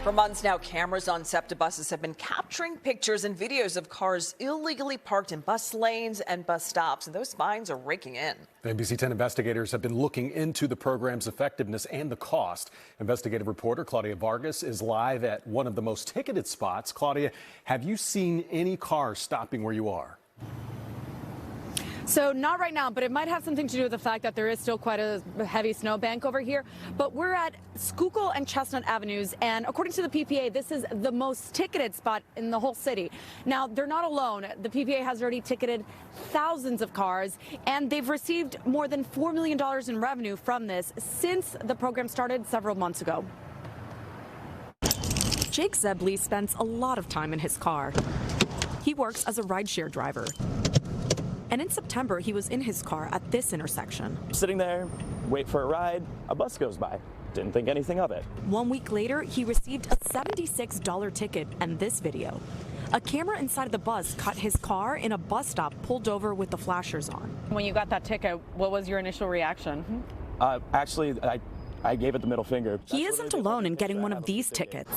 For months now, cameras on SEPTA buses have been capturing pictures and videos of cars illegally parked in bus lanes and bus stops, and those fines are raking in. NBC 10 investigators have been looking into the program's effectiveness and the cost. Investigative reporter Claudia Vargas is live at one of the most ticketed spots. Claudia, have you seen any cars stopping where you are? So not right now, but it might have something to do with the fact that there is still quite a heavy snowbank over here. But we're at Schuylkill and Chestnut Avenues, and according to the PPA, this is the most ticketed spot in the whole city. Now, they're not alone. The PPA has already ticketed thousands of cars, and they've received more than $4 million in revenue from this since the program started several months ago. Jake Zebley spends a lot of time in his car. He works as a rideshare driver. And in September, he was in his car at this intersection. Sitting there, wait for a ride, a bus goes by. Didn't think anything of it. 1 week later, he received a $76 ticket and this video. A camera inside the bus caught his car in a bus stop pulled over with the flashers on. When you got that ticket, what was your initial reaction? Actually, I gave it the middle finger. He isn't alone in getting one of these tickets.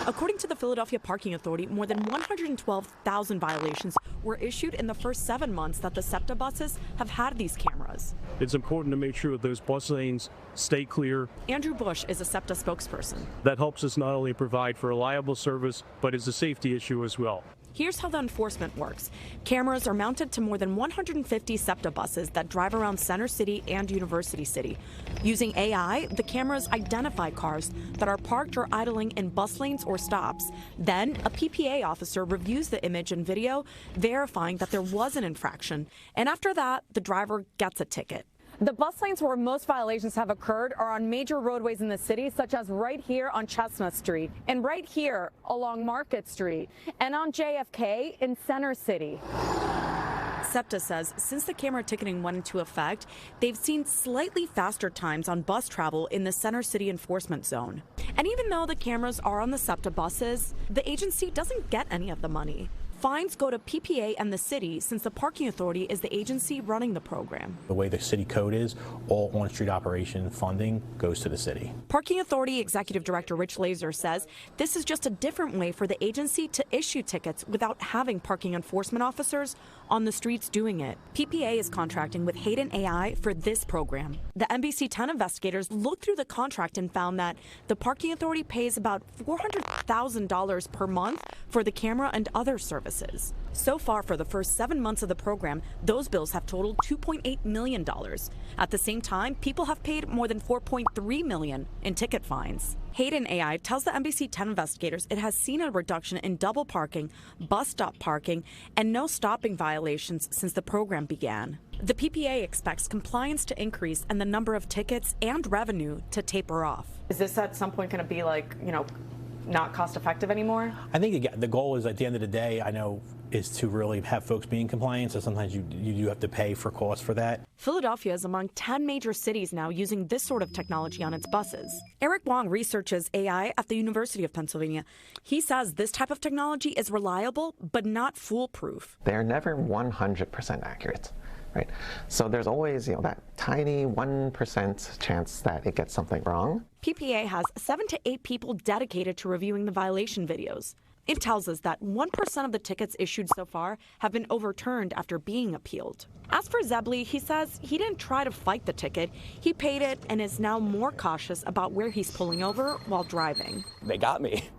According to the Philadelphia Parking Authority, more than 112,000 violations were issued in the first 7 months that the SEPTA buses have had these cameras. It's important to make sure that those bus lanes stay clear. Andrew Bush is a SEPTA spokesperson. That helps us not only provide for reliable service, but is a safety issue as well. Here's how the enforcement works. Cameras are mounted to more than 150 SEPTA buses that drive around Center City and University City. Using AI, the cameras identify cars that are parked or idling in bus lanes or stops. Then, a PPA officer reviews the image and video, verifying that there was an infraction. And after that, the driver gets a ticket. The bus lanes where most violations have occurred are on major roadways in the city, such as right here on Chestnut Street, and right here along Market Street, and on JFK in Center City. SEPTA says since the camera ticketing went into effect, they've seen slightly faster times on bus travel in the Center City enforcement zone. And even though the cameras are on the SEPTA buses, the agency doesn't get any of the money. Fines go to PPA and the city, since the Parking Authority is the agency running the program. The way the city code is, all on-street operation funding goes to the city. Parking Authority Executive Director Rich Laser says this is just a different way for the agency to issue tickets without having parking enforcement officers on the streets doing it. PPA is contracting with Hayden AI for this program. The NBC 10 investigators looked through the contract and found that the Parking Authority pays about $400,000 per month for the camera and other services. So far, for the first 7 months of the program, those bills have totaled $2.8 million. At the same time, people have paid more than $4.3 million in ticket fines. Hayden AI tells the NBC 10 investigators it has seen a reduction in double parking, bus stop parking, and no stopping violations since the program began. The PPA expects compliance to increase and the number of tickets and revenue to taper off. Is this at some point going to be not cost effective anymore? I think the goal is, at the end of the day, I know, is to really have folks be in compliance, so sometimes you do have to pay for costs for that. Philadelphia is among 10 major cities now using this sort of technology on its buses. Eric Wong researches AI at the University of Pennsylvania. He says this type of technology is reliable, but not foolproof. They're never 100% accurate. Right. So there's always, that tiny 1% chance that it gets something wrong. PPA has 7 to 8 people dedicated to reviewing the violation videos. It tells us that 1% of the tickets issued so far have been overturned after being appealed. As for Zebley, he says he didn't try to fight the ticket. He paid it and is now more cautious about where he's pulling over while driving. They got me,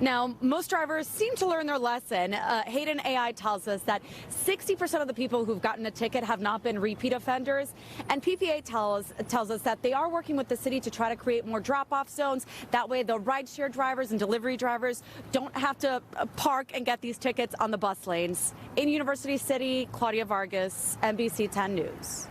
Now, most drivers seem to learn their lesson. Hayden AI tells us that 60% of the people who've gotten a ticket have not been repeat offenders. And PPA tells us that they are working with the city to try to create more drop-off zones. That way, the rideshare drivers and delivery drivers don't have to park and get these tickets on the bus lanes. In University City, Claudia Vargas, NBC 10 News.